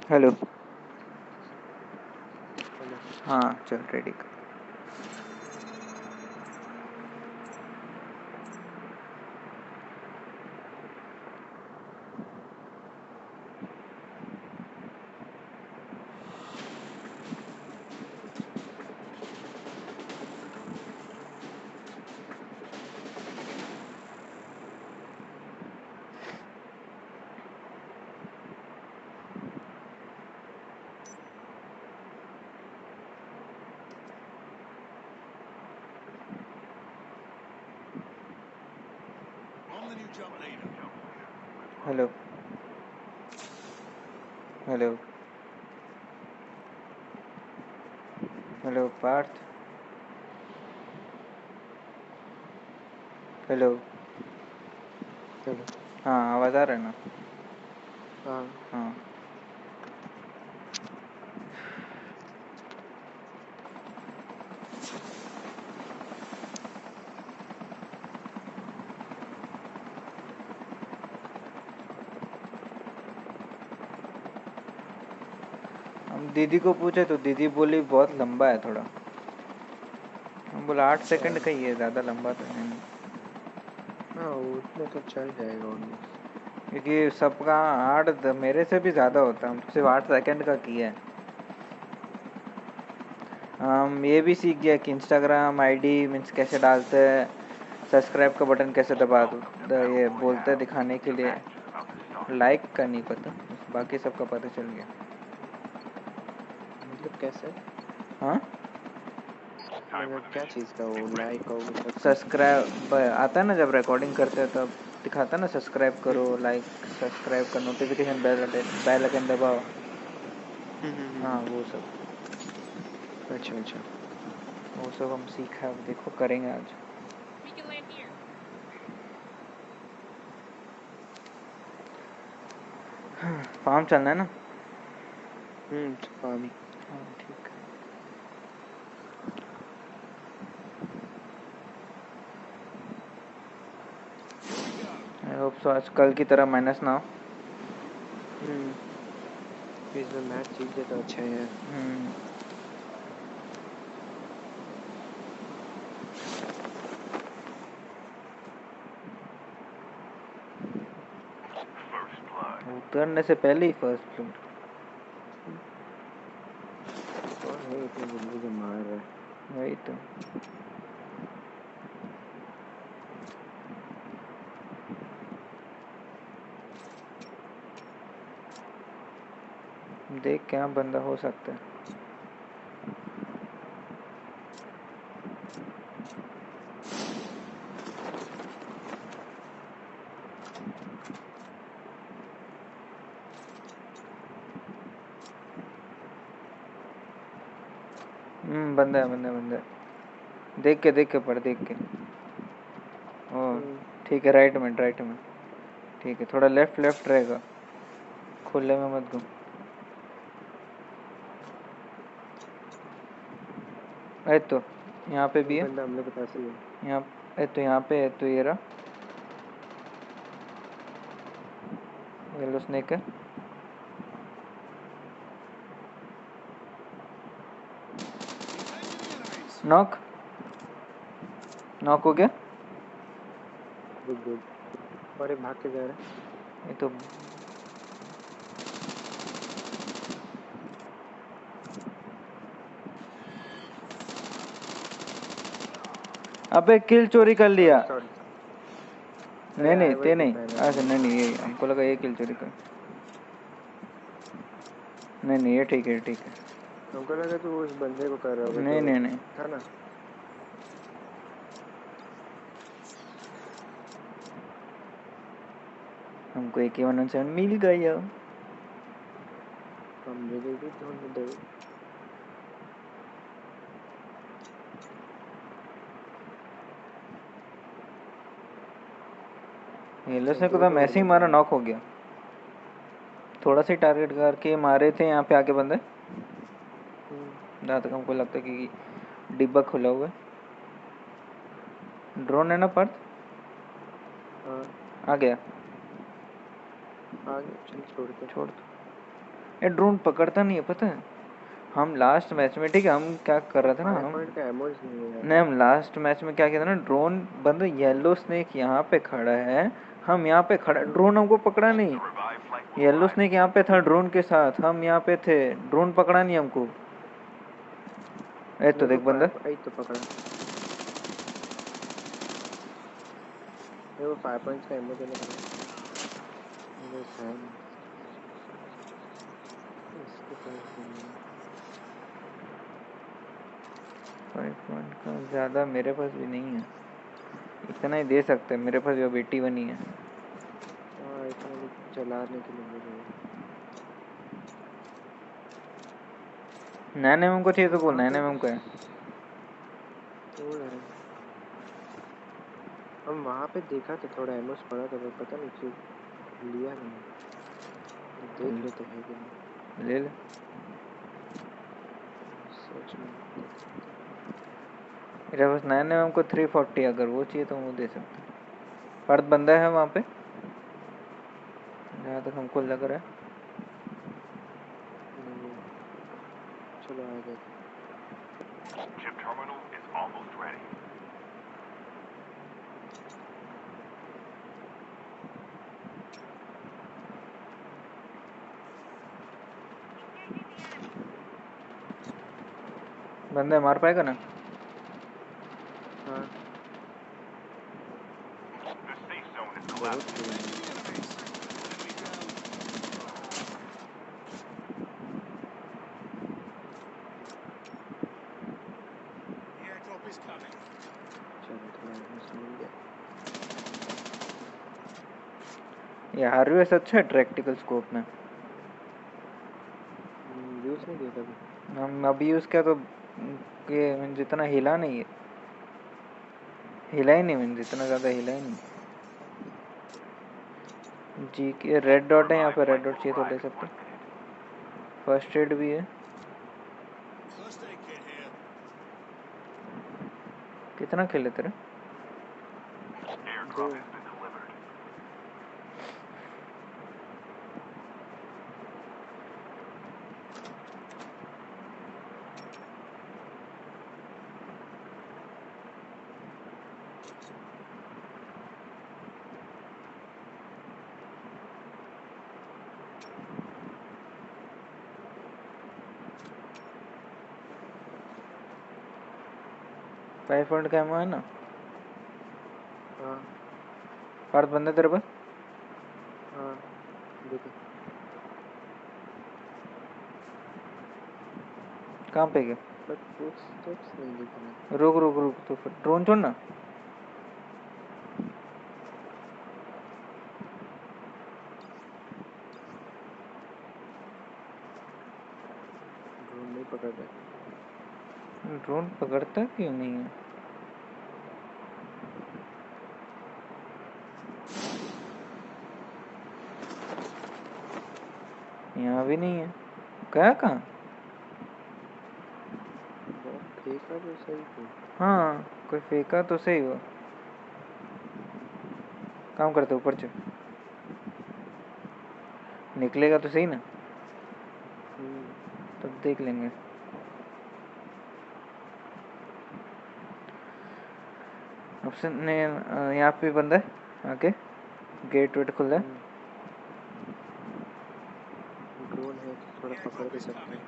Hello. Hello. हाँ चल ready कर। Hello hello hello Parth. Hello. Hello. हाँ आवाज़ आ रहा है ना? हाँ। हाँ। हम दीदी को पूछे तो दीदी बोली बहुत लंबा है थोड़ा। हम बोला 8 सेकंड का ही है, ज़्यादा लंबा तो है नहीं। हाँ उतना तो चल जाएगा ऑलमोस्ट। क्योंकि सबका मेरे से भी ज़्यादा होता है, हम सिर्फ 8 सेकंड का किया है। हम ये भी सीख गया कि इंस्टाग्राम आईडी मीन्स कैसे डालते हैं, सब्सक्राइब का बटन कैसे दबा दो, ये बोलते हैं दिखाने के लिए। लाइक का नहीं पता, बाकी सबका पता चल गया। मतलब कैसे? हाँ मतलब क्या चीज़ का वो लाइक और वो सब चीज़? सब्सक्राइब आता है ना, जब रिकॉर्डिंग करते हैं तब दिखाता है ना सब्सक्राइब करो, हम्म लाइक सब्सक्राइब का नोटिफिकेशन बेल आइकन दबाओ। हाँ हम्म। वो सब अच्छा अच्छा। हम सीखा है, अब देखो करेंगे आज। फार्म चलना है ना? फार्म। हाँ ठीक है। आई होप सो आज कल की तरह माइनस ना हो। इसमें मैच जीत गए तो अच्छा है। हम्म, उतरने से पहले ही फर्स्ट फ्लोर। कौन है इतनी जल्दी जो मार रहा है? वही तो। देख क्या बंदा हो सकता है। बंदा है बंदा है बंदा है। देख के पढ़, देख के। ओ हम्म ठीक है, राइट में। ठीक है, थोड़ा लेफ्ट लेफ्ट रहेगा, खुले में मत घूम। ए तो यहाँ पे भी ये है। बंदा हम लोग के पास ही है। यहाँ तो यहाँ पे है तो ये रहा, येलो स्नेक है। नॉक नॉक हो गया। Good good. और एक भाग के जा रहा ये तो अबे किल है। चोरी कर लिया। Sorry sorry. नहीं अरे नहीं आई वाज ते नहीं। डिफेंडर अच्छा मैन। नहीं नहीं, ये हमको लगा ये किल चोरी कर। नहीं नहीं ये ठीक है ठीक है। हमको लगा तू उस बंदे को कर रहा होगा नहीं जो नहीं नहीं, था ना। हमको AK-117 मिल गया। हम मुझे भी ढूंढ दो। येलो अच्छा स्नेक को दो तो हम दौड़ ऐसे ही में मारा, था। नॉक हो गया। थोड़ा सा टारगेट करके मारे थे यहाँ पे आके बंदे, हम्म जहाँ तक हमको लगता है कि डिब्बा खुला हुआ है। ड्रोन है ना पर हाँ आ गया। आगे चल छोड़ दे। छोड़ दो। ये ड्रोन पकड़ता नहीं है पता है। हम लास्ट मैच में ठीक है हम क्या कर रहे थे ना 5 हम पॉइंट का एमोज नहीं है यार। नहीं हम लास्ट मैच में क्या किया था ना ड्रोन बंदा येलो स्नेक यहाँ पे खड़ा है हम यहाँ पे खड़ा ड्रोन हमको पकड़ा नहीं येलो स्नेक यहाँ पे था ड्रोन के साथ हम यहाँ पे थे ड्रोन पकड़ा नहीं हमको ए तो मेरे देख को बंदा आई तो पकड़ा। मेरे को 5 पॉइंट्स का एमो देने का मेरे पास है नहीं। इसके पास भी नहीं है। 5 पॉइंट का ज़्यादा मेरे पास भी नहीं है इतना ही दे सकते हैं मेरे पास जो बेटी बनी है हाँ इतना भी चलाने के लिए हो जाएगा। नैन एम को चाहिए तो बोल वहाँ नैन पे एम को है वो है। हम वहाँ पे देखा था थोड़ा एमोस पड़ा था पर पता नहीं क्यों लिया नहीं। देख लेते हैं कि नहीं। ले ले सर्च में देख लेते हैं। मेरे पास नैन एम को 340 अगर वो चाहिए तो वो दे सकते हैं पर्द बंदा है वहाँ पे जहाँ तक हमको लग रहा है नहीं है। चलो आ जाते। बंदा मार पाएगा ना हाँ बहुत दूर है। चलो थोड़ा एमोस मिल गया। ये हार्वेस अच्छा है प्रैक्टिकल स्कोप में यूज़ नहीं किया कभी। हम अभी यूज़ किया तो ये मीन्स इतना हिला नहीं है हिला ही नहीं मीन्स इतना ज़्यादा हिला ही नहीं जी के रेड डॉट है यहाँ पे रेड डॉट चाहिए तो ले सकते फर्स्ट एड भी है कितना खेले तेरे 2 5 पॉइंट का एमओ है ना हाँ पार्थ बंदा तेरे पास हाँ देखो कहाँ पे गया बट फुट स्टेप्स नहीं दिख रहा। रुक रुक रुक तो फिर ड्रोन छोड़ ना ड्रोन नहीं पकड़ रहा। ड्रोन पकड़ता क्यों नहीं है यहाँ भी नहीं है गया कहाँ बॉम्ब फेंका तो सही को। हाँ कोई फेंका तो सही हो काम करते ऊपर चल निकलेगा तो सही ना तब देख लेंगे ऑप्शन ने यहाँ पे बंदा है आके गेट वेट खुल है ड्रोन है तो थोड़ा पकड़ भी सकते हैं।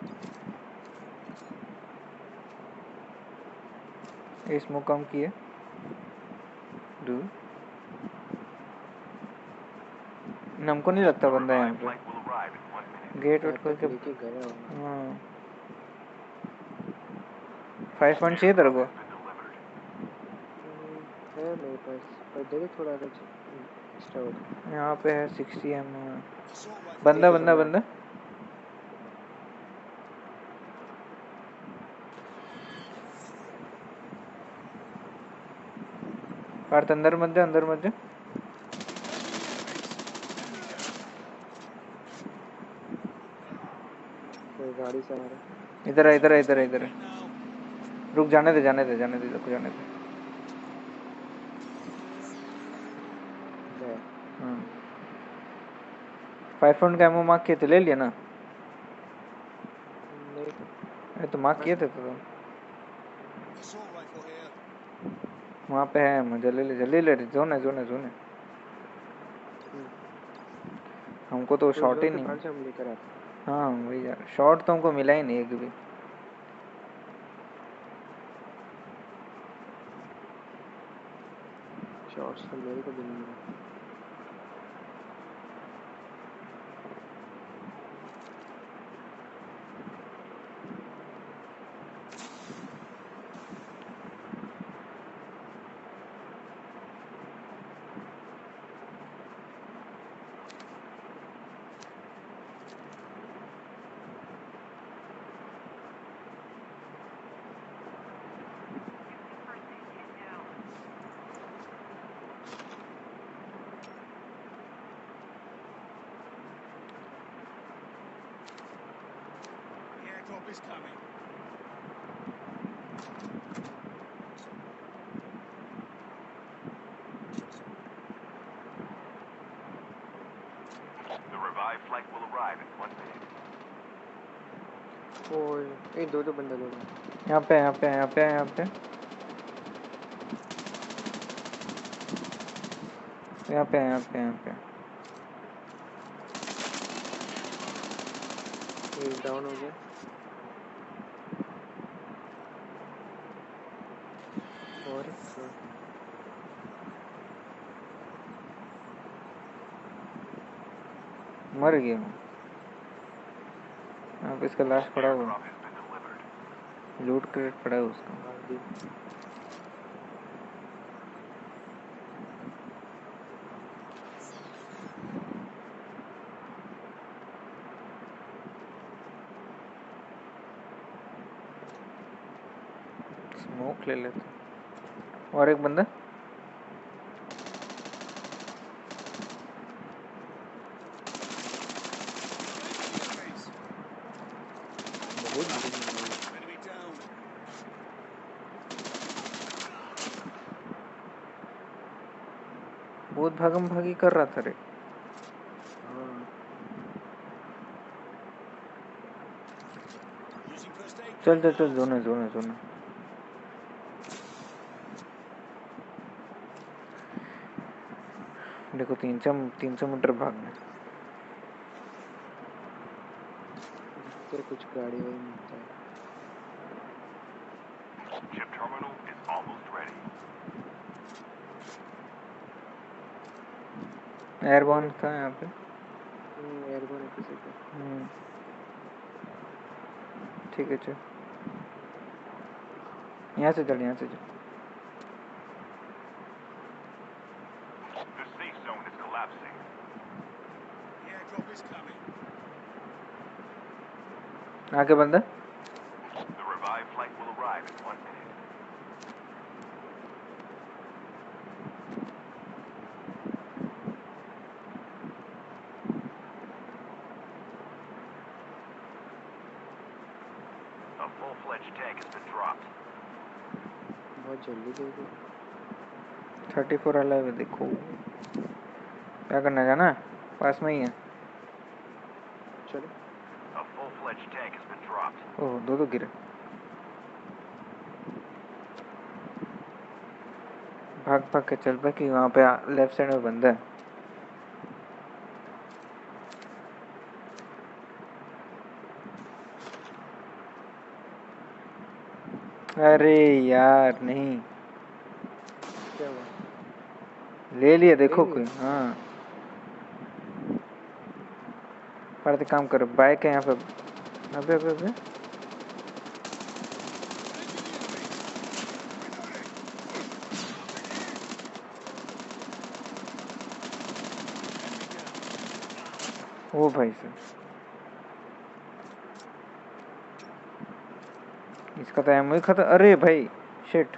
ये स्मोक कम किए दूर हमको नहीं लगता बंदा है यहाँ पे गेट वेट शायद खोल तक के लेके गया होगा। हाँ 5 पॉइंट चाहिए तेरे को है मेरे पास पर देखो थोड़ा अगर एक्स्ट्रा हो तो। यहाँ पे है 60 एम बंदा देखो बंदा बंदा बंदा पार्थ अंदर मत जा कोई गाड़ी से आ रहा है। इधर है इधर है इधर है इधर है रुक जाने दे जाने दे जाने दे रुक जाने दे है। हाँ 5 पॉइंट का एमओ मार्क किए थे ले लिया ना तो मार्क किए थे तो वहाँ पे है। मुझे जल्दी ले जोन है। हम्म, हमको तो तो शॉट जोन ही के नहीं। बाहर से हम लेकर आते हैं। हाँ वही यार, शॉट तो हमको मिला ही नहीं एक भी। शॉर्ट्स तो मेरे को भी नहीं मिला। ओए ए दो बंदा यहाँ पे यहाँ पे यहाँ पे यहाँ पे यहाँ पे यहाँ पे यहाँ पे एक डाउन हो गया। और मर गया हूँ। यहाँ पे इसका लाश पड़ा हुआ, लूट क्रेट पड़ा है उसका। मार दी। स्मोक ले लेते। और एक बंदा बहुत बुरी मारी। बहुत भागम भागी कर रहा था रे। हाँ चल चल चल, जोन है। देखो 300 मीटर भागना। तेरे कुछ गाड़ी वही मिलता है। एयरबॉर्न था यहाँ पे। एयरबोन है किसी का। ठीक है चल, यहाँ से चल। आगे बंदा। बहुत जल्दी दे दी। 34 अलाइव है देखो। क्या करना है, जाना पास में ही है। चलो ओह दो गिरे। भाग के चल पे कि वहाँ पे लेफ्ट साइड में बंदा है। अरे यार नहीं, क्या हुआ? ले लिया ले देखो लिया। कोई। हाँ पर काम करो, बाइक है यहाँ पे। अबे ओ भाई साहब, इसका तो एमओ ही खत्म। अरे भाई शिट,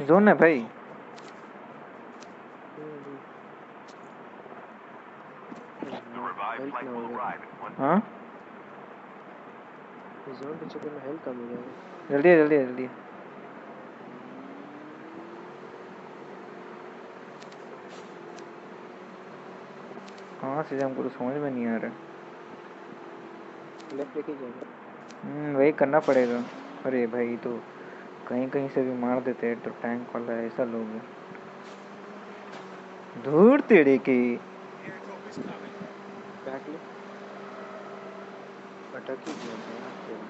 जोन है भाई। अरे यार हेल्थ ना हो जाए। हाँ जोन के चक्कर में हेल्थ कम हो जाएगा। जल्दी। कहाँ से हमको तो समझ में नहीं आ रहा। लेफ्ट लेके जाएगा। वही करना पड़ेगा। अरे भाई तो कहीं कहीं से भी मार देते हैं तो टैंक वाला ऐसा लोग हैं। धूर तेरे की। बैक ले। अटक ही गया था यार तेरा।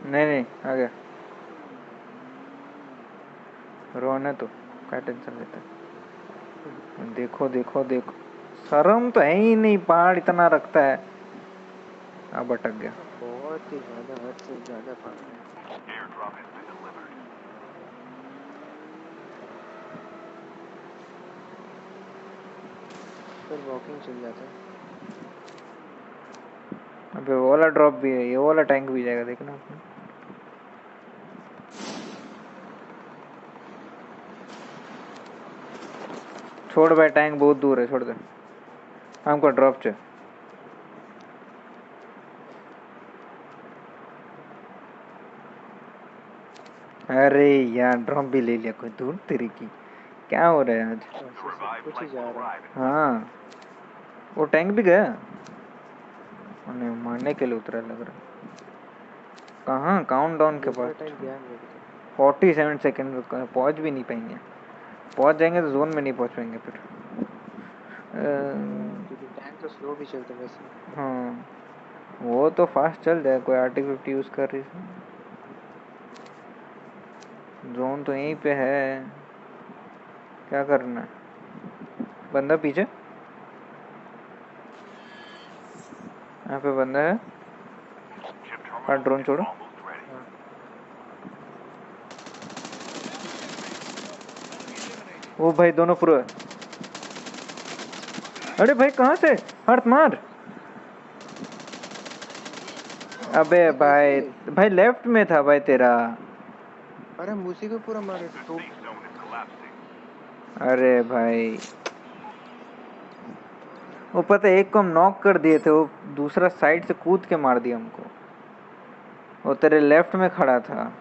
नहीं नहीं आ गया। रोने तो क्या टेंशन लेता है। देखो देखो देखो शर्म तो है ही नहीं, पहाड़ इतना रखता है। अब अटक गया। बहुत ही ज्यादा, हद से ज्यादा पहाड़ है। फिर वॉकिंग चल जाता है। अबे वो वाला ड्रॉप भी है, ये वाला टैंक भी जाएगा देखना आपने। छोड़ भाई, टैंक बहुत दूर है, छोड़ दे। हमको ड्रॉप चाहिए। अरे यार ड्रॉप भी ले लिया, कोई दूर तेरी की। क्या हो रहा है आज। ऐसे सब कुछ ही जा रहा है। हाँ वो टैंक भी गया। उन्हें मारने के लिए उतरा लग रहा। कहाँ काउंट डाउन के दूसरा पास। टाइम गया नहीं अभी तक। 47 सेकेंड पहुंच भी नहीं पाएंगे। पहुंच जाएंगे तो जोन में नहीं पहुंच पाएंगे फिर। क्योंकि टैंक तो स्लो भी चलता है वैसे। हाँ वो तो फास्ट चल जाए, कोई RT-50 यूज़ कर रही है। जोन तो यहीं पे है, क्या करना है। बंदा पीछे, यहाँ पे बंदा है। हाँ ड्रोन छोड़ो। हाँ वो भाई दोनों पूरा। अरे भाई कहाँ से। हट मार। अबे ये भाई, कैसे? भाई लेफ्ट में था भाई तेरा। अरे हम उसी को पूरा मारे तो। अरे भाई वो पता है, एक को हम नॉक कर दिए थे, वो दूसरा साइड से कूद के मार दिया हमको। वो तेरे लेफ्ट में खड़ा था।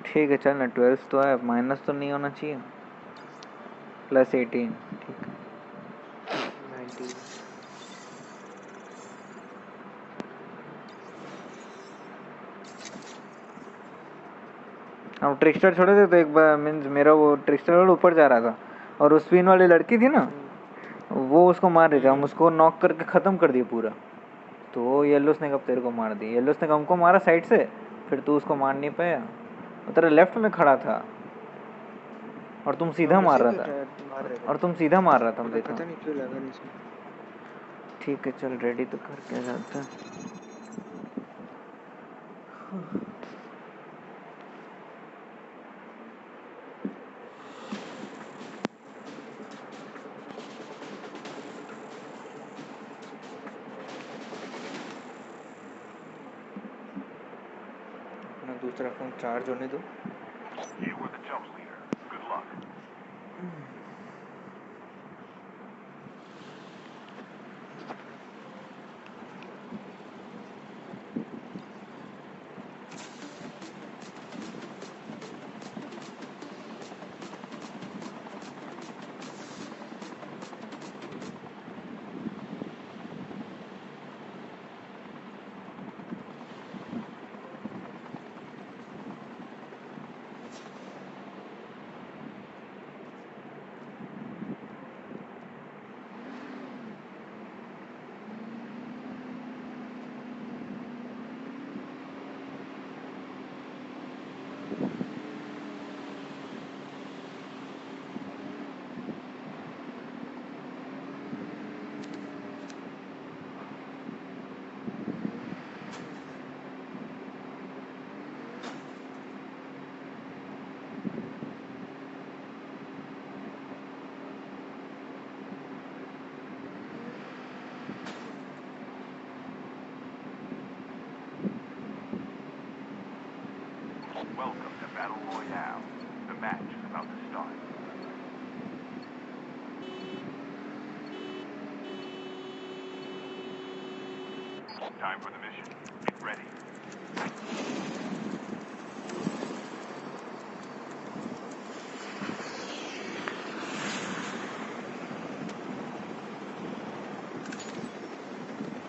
ठीक है चल ना, 12 तो है, माइनस तो नहीं होना चाहिए। +18 ठीक है। 19। हम ट्रिक्स्टर छोड़े थे तो एक बार मीन्स मेरा वो ट्रिक्स्टर ऊपर जा रहा था, और उस स्पिन वाली लड़की थी ना, वो उसको मार रही थी। हम उसको नॉक करके ख़त्म कर दिए पूरा। तो येलो स्नेक अब तेरे को मार दी। येलो स्नेक हमको मारा साइड से, फिर तू उसको मार नहीं पाया। वो तेरे लेफ्ट में खड़ा था और तुम सीधा हम मार उसी रहा को था। मार रहे थे। और तुम सीधा मार रहा था, हम मगर देखा। पता नहीं क्यों लगा नहीं इसमें। ठीक है चल रेडी तो करके जाते हैं। अपना दूसरा फ़ोन चार्ज होने दो।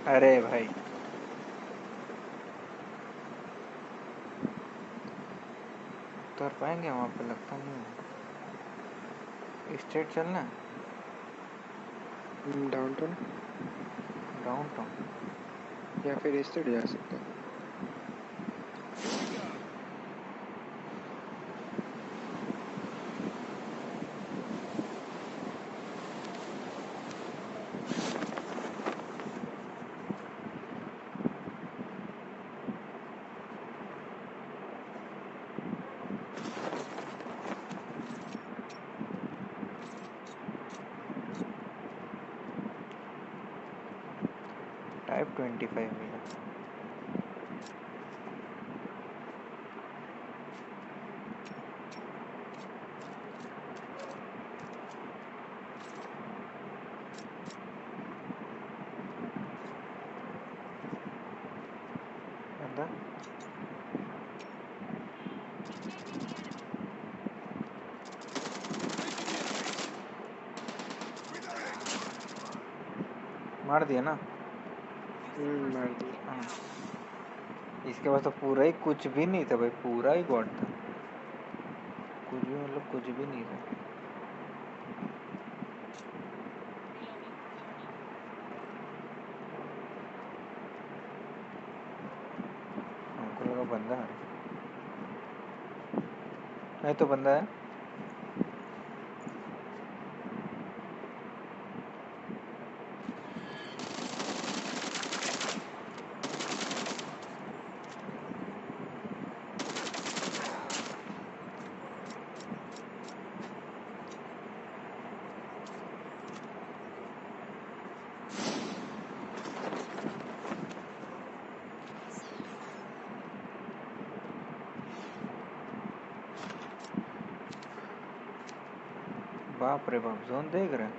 अरे भाई उतर पाएंगे वहाँ पे, लगता नहीं है। स्ट्रेट चलना है डाउनटाउन डाउन टाउन। या फिर स्टेट जा सकते हैं। टाइप 25 मिला। बंदा मार दिया ना। मार दिए। हाँ इसके पास तो पूरा ही कुछ भी नहीं था भाई, पूरा ही बॉट था। कुछ भी मतलब कुछ भी नहीं था। हमको लगा बंदा है, नहीं तो बंदा है। बाप रे बाप, जोन देख रहे हैं।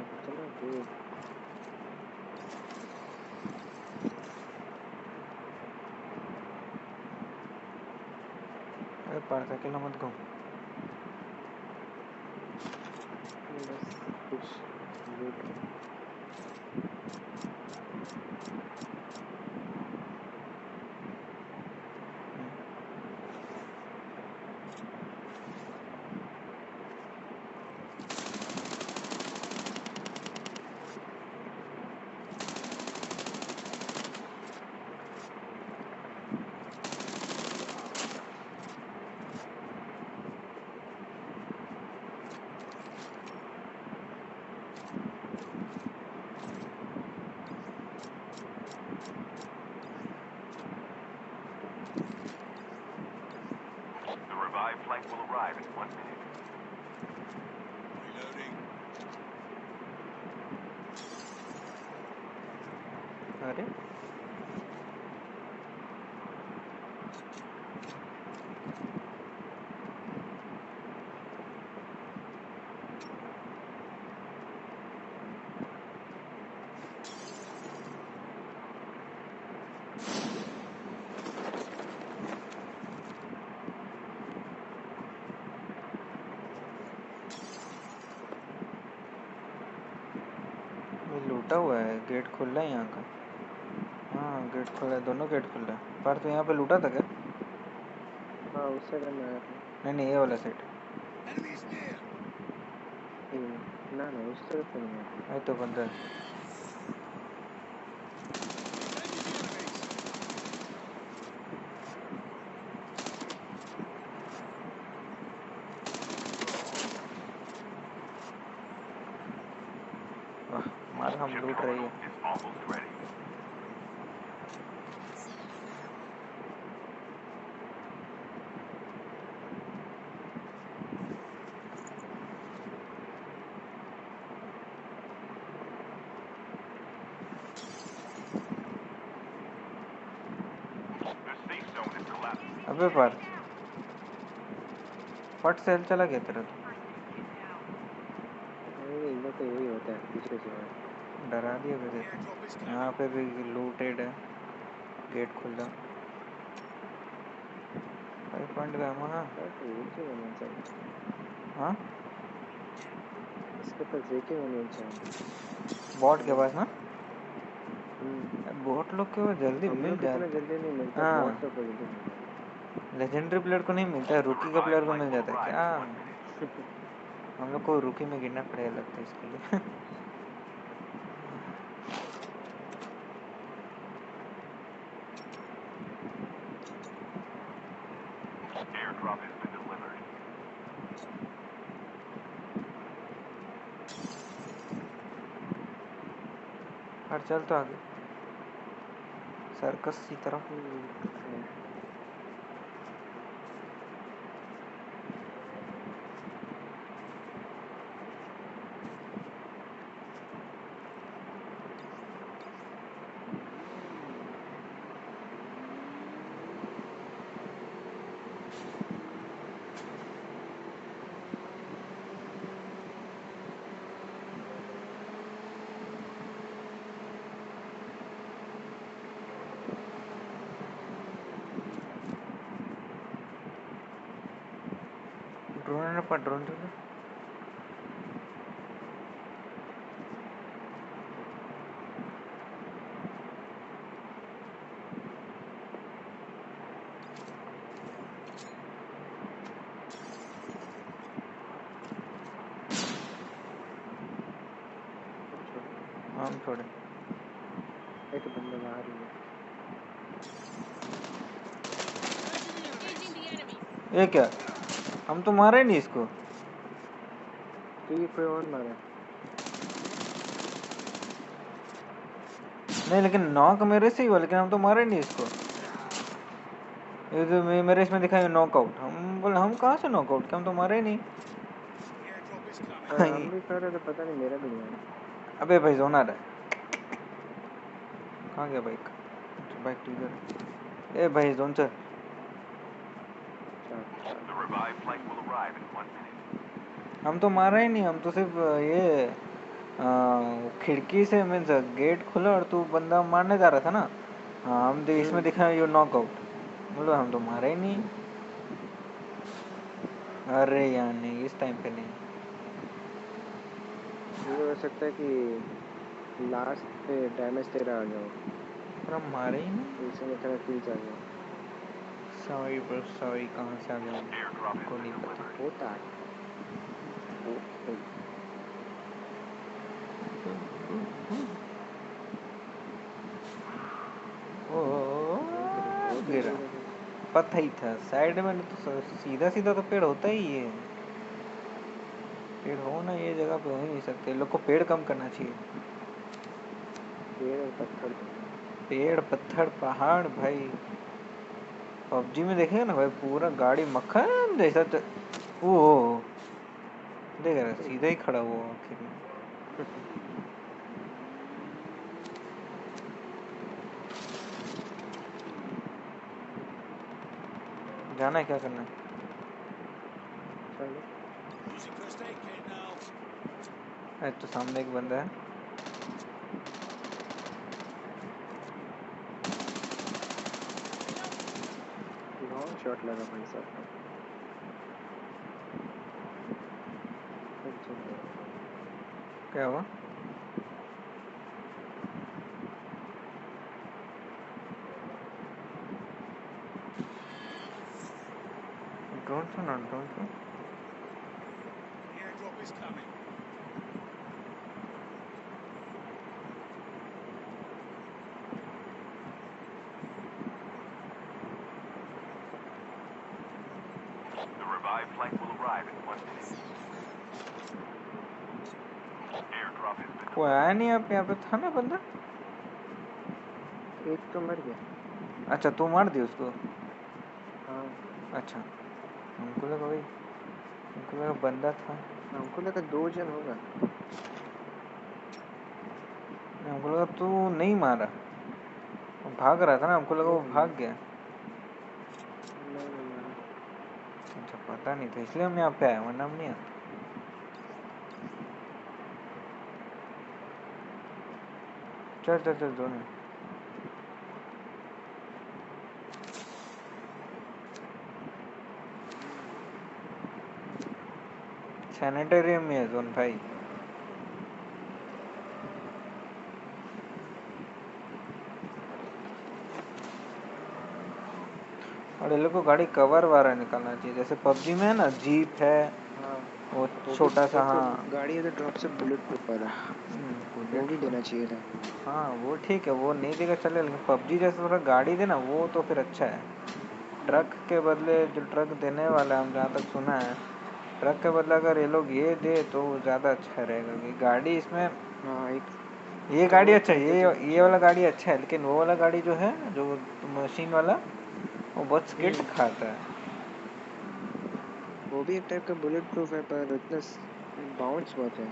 इतना दूर। अरे पार्थ अकेला मत घूम। बस कुछ लूट रहा हूँ। The revived flight will arrive in 1 minute. अरे ये लूटा हुआ है, गेट खुला है यहाँ का। हाँ गेट खुला है, दोनों गेट खुला है। पार्थ तो यहाँ पे लूटा था क्या? हाँ उस साइड में आया था। नहीं ये वाला सेट। ना ना उस तरफ तो नहीं आया था। नहीं तो बंदा है। वाह मार, हम Chip लूट रही terminal है। is almost ready. The safe zone is collapsing. अबे पार्थ फट सेल चला गया तेरा तो। अरे इधर तो यही होता है, पीछे से आया। डरा दिया वैसे तो। यहाँ पे भी लूटेड है, गेट खुला। 5 पॉइंट का है। हाँ AK-1 चाहिए। हाँ इसके पास AK-1 चाहिए। बॉट के पास ना हम्म, बॉट लोग को जल्दी हम मिल लोग को इतना जाता जल्दी नहीं मिलता, है। बॉट हाँ लोग को जल्दी मिलता है। लेजेंडरी प्लेयर को नहीं मिलता है, The रुकी का revived प्लेयर को flight मिल will जाता है arrive क्या। in 1 minute. हम लोग को रुकी में गिरना पड़ेगा लगता है इसके लिए। Airdrop has been delivered. पर चल तो आगे सर्कस की तरफ। है। ड्रोन पर ड्रोन हम छोड़े। एक बंदा बाहर ही है। ये क्या, हम तो मारे नहीं इसको। तो ये कोई और मारा है। नहीं लेकिन नॉक मेरे से ही हुआ, लेकिन हम तो मारे नहीं इसको। ये तो मेरे इसमें दिखा है नॉकआउट, हम बोले हम कहाँ से नॉकआउट किया, हम तो मारे नहीं। हम भी कर रहे थे, पता नहीं मेरा भी नहीं आया। अबे भाई जोन आ रहा है। कहाँ गया बाइक, बाइक तो इधर है। ए भाई जोन चल। चल चल। The revived flight will arrive in 1 minute. हम तो मारा ही नहीं, हम तो सिर्फ ये खिड़की से मीन्स गेट खुला और तू बंदा मारने जा रहा था ना। हाँ हम इसमें दिखा ये नॉकआउट, बोलो हम तो मारे ही नहीं। अरे यार नहीं, इस टाइम पे नहीं। ये हो सकता है कि लास्ट पे डैमेज तेरा आ गया हो, पर हम मारे ही नहीं। तो इसीलिए तेरा किल्स आ गया। सॉरी ब्रो सॉरी, कहाँ से आ गया Airdrop has को been नहीं पता। delivered. होता है। ओके। ओ नहीं तेरे बहुत ही गिरा, दूर है भाई। पता ही था साइड में, नहीं तो सीधा सीधा तो पेड़ होता ही है। पेड़ हो ना ये जगह पे हो ही नहीं सकते, लोग को पेड़ कम करना चाहिए। पेड़ और पत्थर दोनों। पेड़ पत्थर पहाड़ भाई, पबजी में देखेगा ना भाई पूरा गाड़ी मक्खन जैसा ओ देख रहा सीधा ही खड़ा हुआ आखिर में। जाना है क्या करना है। चलो। तो सामने एक बंदा है। लॉन्ग शॉट लगा भाई साहब का। चल चल। क्या हुआ, ड्रोन था ना, ड्रोन था। The revived flight will arrive in 1 minute. Airdrop has been कोई delivered. आया नहीं, यहाँ पे था ना बंदा। एक तो मर गया। अच्छा तू मार दी उसको। हाँ। अच्छा हमको लगा भाई, हमको लगा बंदा था। हमको लगा 2 जन होगा। हमको लगा तू नहीं मारा, वो भाग रहा था ना, हमको लगा नहीं वो नहीं भाग गया। नहीं नहीं मारा। अच्छा पता नहीं था इसलिए हम यहाँ पे आए, वरना हम नहीं आते। चल चल चल जोन में। सैनिटोरियम में है जोन भाई। ये लोग को गाड़ी कवर वाला निकालना चाहिए, जैसे पबजी में है ना जीप है, हाँ वो वो भी छोटा सा। एक हाँ गाड़ी अगर ड्रॉप से बुलेट प्रूफ वाला वो भी बुलेट। देना चाहिए था। हाँ वो ठीक है, वो नहीं देगा चले, लेकिन पबजी जैसे थोड़ा गाड़ी दे ना, वो तो फिर अच्छा है। ट्रक के बदले जो ट्रक देने वाला है, हम जहाँ तक सुना है, ट्रक के बदले अगर ये लोग ये दे तो ज़्यादा अच्छा रहेगा, क्योंकि गाड़ी इसमें हाँ एक ये गाड़ी कवर अच्छा है, पैकेज होना ये वाला चाहिए। गाड़ी अच्छा है, लेकिन वो वाला गाड़ी जो है, जो मशीन वाला, वो बहुत स्किट हम्म खाता है। वो भी एक टाइप का बुलेट प्रूफ है पर इतना बाउंस बहुत है,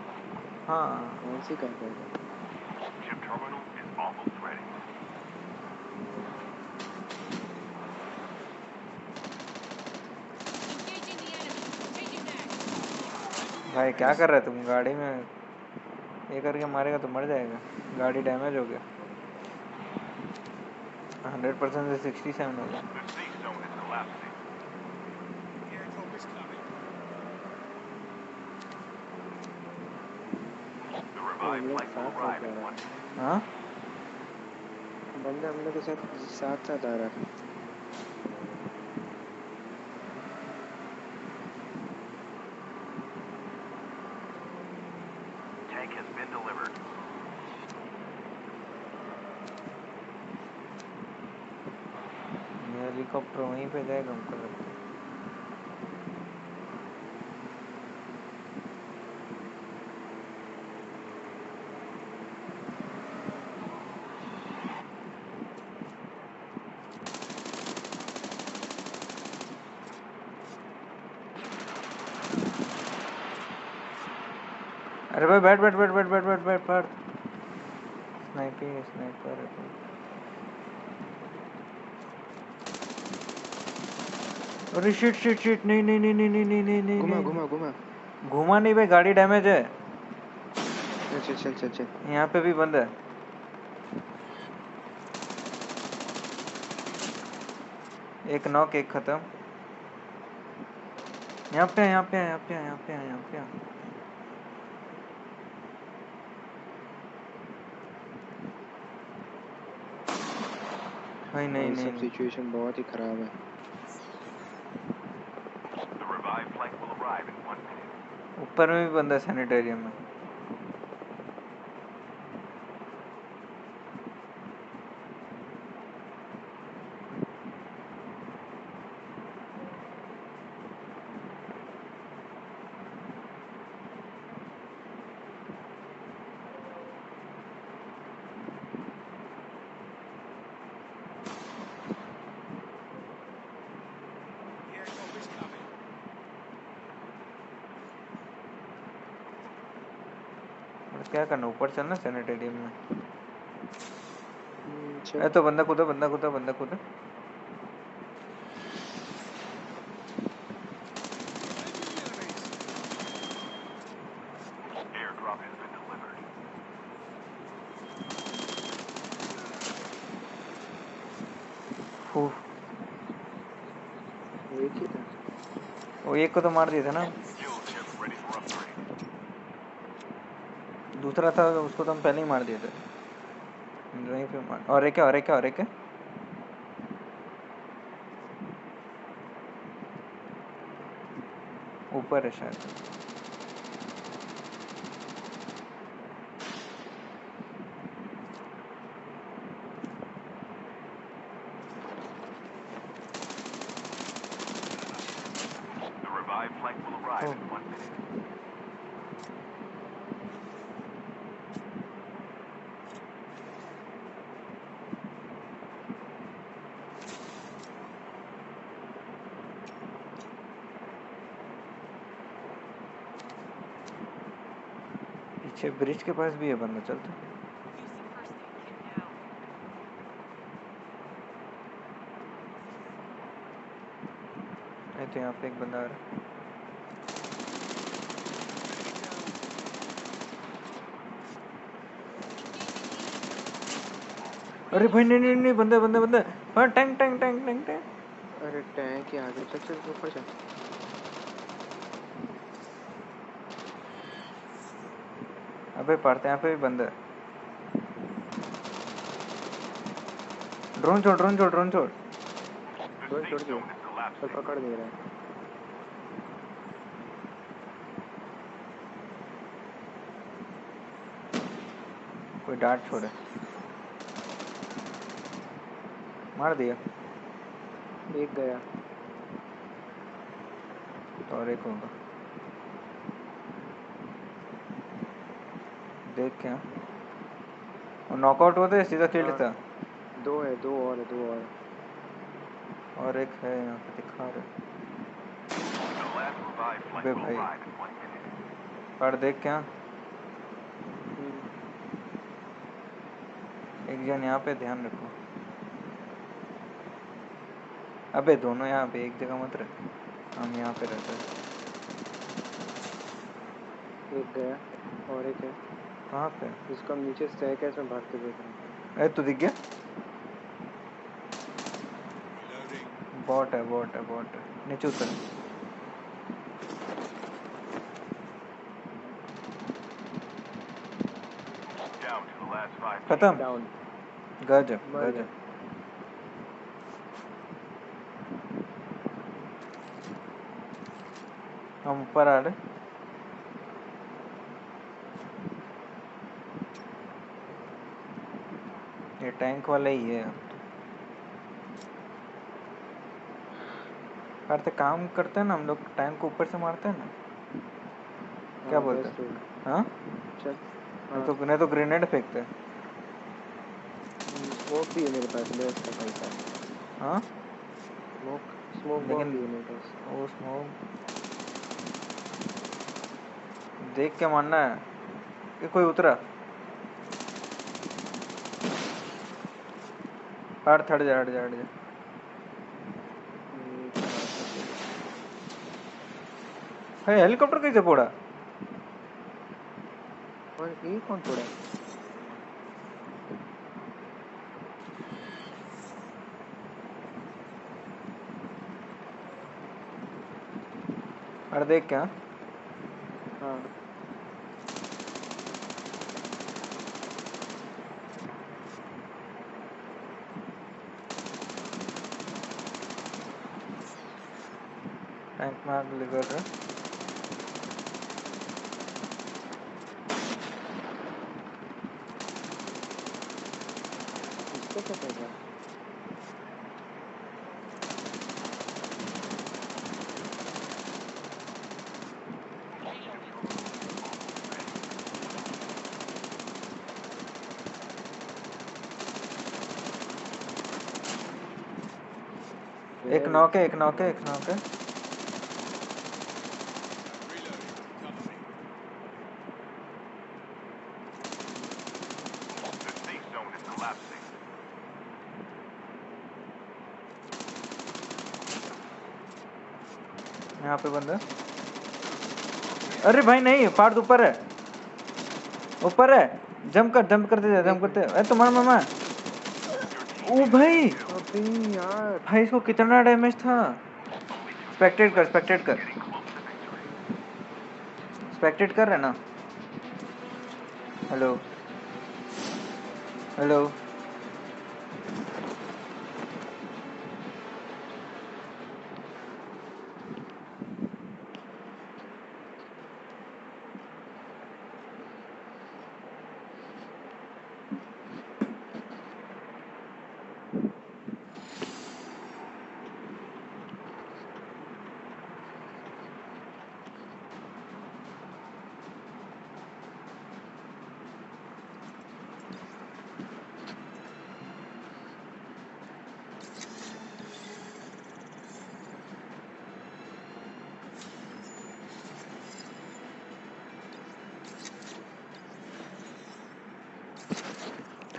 हाँ बाउंस ही कर पाएगा। Chip terminal is almost ready. भाई क्या कर रहे तुम गाड़ी में, ये करके मारेगा तो मर जाएगा, गाड़ी डैमेज हो गया, 100% से 67 हो गया। The safe zone is collapsing. The तो revived हम लोग flight will साथ साथ arrive जा in रहा 1 minute. हाँ था, बंदा हम लोग के साथ साथ साथ आ रहा था। Tank has been delivered. ये हेलीकॉप्टर वहीं पे जाएगा हमको लगता है। अरे भाई बैठ बैठ बैठ बैठ बैठ बैठ बैठ बैठ, स्नाइपिंग स्नाइपर है तो। अरे शिट शिट शिट, नहीं नहीं नहीं नहीं नहीं नहीं नहीं नहीं घुमा नहीं घुमा घुमा। घुमा नहीं भाई, गाड़ी डैमेज है। चल चल चल चल। यहाँ पे भी बंद है, एक नॉक एक खत्म। यहाँ पे यहाँ पे यहाँ पे यहाँ पे यहाँ पे। भाई नहीं भाई नहीं सब नहीं, सिचुएशन बहुत ही खराब है। The revived flight will arrive in 1 minute. ऊपर में भी बंदा सैनिटेरियम में। और क्या करना, ऊपर चलना सैनिटेरियम में। चल। अरे तो बंदा कूदा बंदा कूदा बंदा कूदा। Airdrop has been delivered. फू, वो एक ही था। वो एक को तो मार दिया था ना, Fuel chip ready for upgrade. दूसरा था उसको तो हम पहले ही मार दिए थे। वहीं पे मार, और एक है और एक है और एक है। ऊपर है शायद। The revived flight will arrive oh, in 1 minute. पीछे ब्रिज के पास भी है बंदा, चलते। नहीं तो यहाँ पे एक बंदा आ रहा है। अरे भाई नहीं नहीं नहीं, बंदे बंदे बंदे। हाँ tank tank tank tank tank. अरे टैंक के आगे चल चल ऊपर चल। अबे पड़ते यहाँ पे भी बंदा है। ड्रोन छोड़ ड्रोन छोड़ ड्रोन छोड़। The ड्रोन छोड़ Safe दिया zone is चल collapsing. पकड़ नहीं रहा है कोई डार्ट छोड़े, मार दिया एक गया तो और एक होगा। देख क्या वो नॉकआउट हुआ था या सीधा किल्ड हाँ था? दो है दो और है दो और और एक है यहाँ पे दिखा रहे। The last revived flight bay will भाई arrive in 1 minute. पर देख क्या हम्म, एक जन यहाँ पे ध्यान रखो। अबे दोनों यहाँ पे एक जगह मत रहे, हम यहाँ पे रहते हैं। एक गया और एक है कहाँ पे? जिसको हम नीचे स्टेयरकेस में भागते देख रहे हैं ए तू दिख गया? बॉट है बॉट है बॉट है, नीचे उतर। Down to the last 5 खत्म। डाउन गजब मर गया गजब। हम ऊपर आ रहे। ये टैंक वाला ही है। करते काम करते हैं ना हम लोग, टैंक को ऊपर से मारते हैं ना, क्या हाँ बोलते बेस्ट हैं? होगा हाँ चल हाँ नहीं तो ग्रेनेड फेंकते हैं। स्मोक भी है मेरे पास ले उसका भाई साहब हाँ स्मोक बॉम्ब लेकिन भी है मेरे पास वो स्मोक देख के मारना है कि कोई उतरा। हट हट जा हट जा हट जा। ये कहाँ था फिर? है हेलीकॉप्टर कैसे फोड़ा? और ये कौन फोड़ा अरे देख क्या हाँ टैंक में आग लगा रहा है। इसको क्या फेंका एक नॉक है एक नॉक है एक नॉक है। The safe zone is collapsing. यहाँ पे बंदा। अरे भाई नहीं, पार्ट ऊपर है ऊपर है। जंप करते जा जंप करते। अरे तुम्हारा मामा। ओ भाई अबे यार भाई इसको कितना डैमेज था। स्पेक्टेट कर स्पेक्टेट कर रहे ना। Hello hello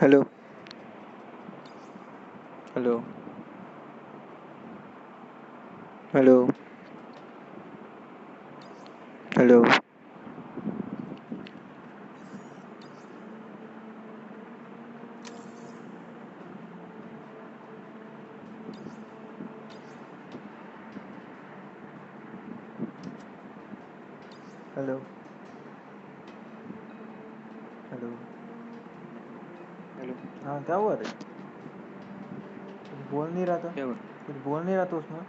hello hello hello hello hello hello. Hello हाँ क्या हुआ रे? कुछ बोल नहीं रहा था। क्या हुआ कुछ बोल नहीं रहा था उसमें।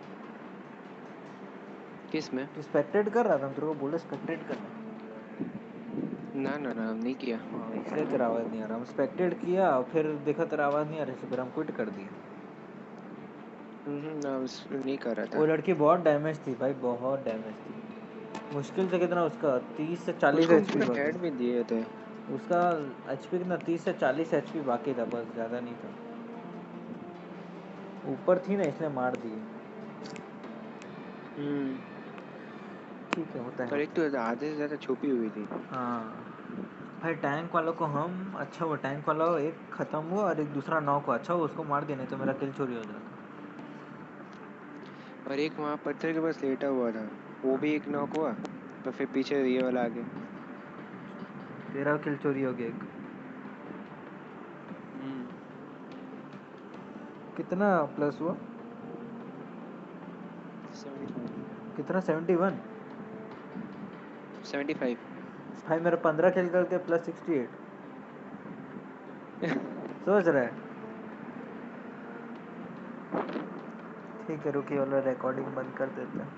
किस में? तू स्पेक्टेट कर रहा था, हम तेरे को बोले स्पेक्टेट करना। ना ना ना, नहीं किया। हाँ, इसलिए तेरा आवाज़ नहीं आ रहा। हम स्पेक्टेट किया, फिर देखा तेरा आवाज़ नहीं आ रही, फिर हम क्विट कर दिए। ना नहीं कर रहा वो था। लड़की बहुत डैमेज थी भाई, बहुत डैमेज थी। मुश्किल से कितना उसका 30 से 40 उसको एचपी पूरा बाकी। हेड भी दिए थे। उसका एचपी कितना, 30 से 40 एचपी बाकी था, बस ज़्यादा नहीं था। ऊपर थी ना, इसलिए मार दिए। ठीक है, होता है और एक होता तो है। आधे से ज्यादा छुपी हुई थी। हाँ भाई, टैंक वालों को हम अच्छा हुआ, टैंक वाला एक खत्म हुआ और एक दूसरा नॉक हुआ। अच्छा हुआ उसको मार दिया, नहीं तो मेरा किल चोरी हो जाता। और एक वहाँ पत्थर के पास लेटा हुआ था, वो भी एक नॉक हुआ। तो फिर पीछे ये वाला आ गया। तेरा किल चोरी हो गया एक। कितना प्लस हुआ? 75। कितना, 71? 75। भाई मेरा 15 किल करके प्लस 68। सोच रहा है। ठीक है, रुकिए वाला रिकॉर्डिंग बंद कर देते हैं।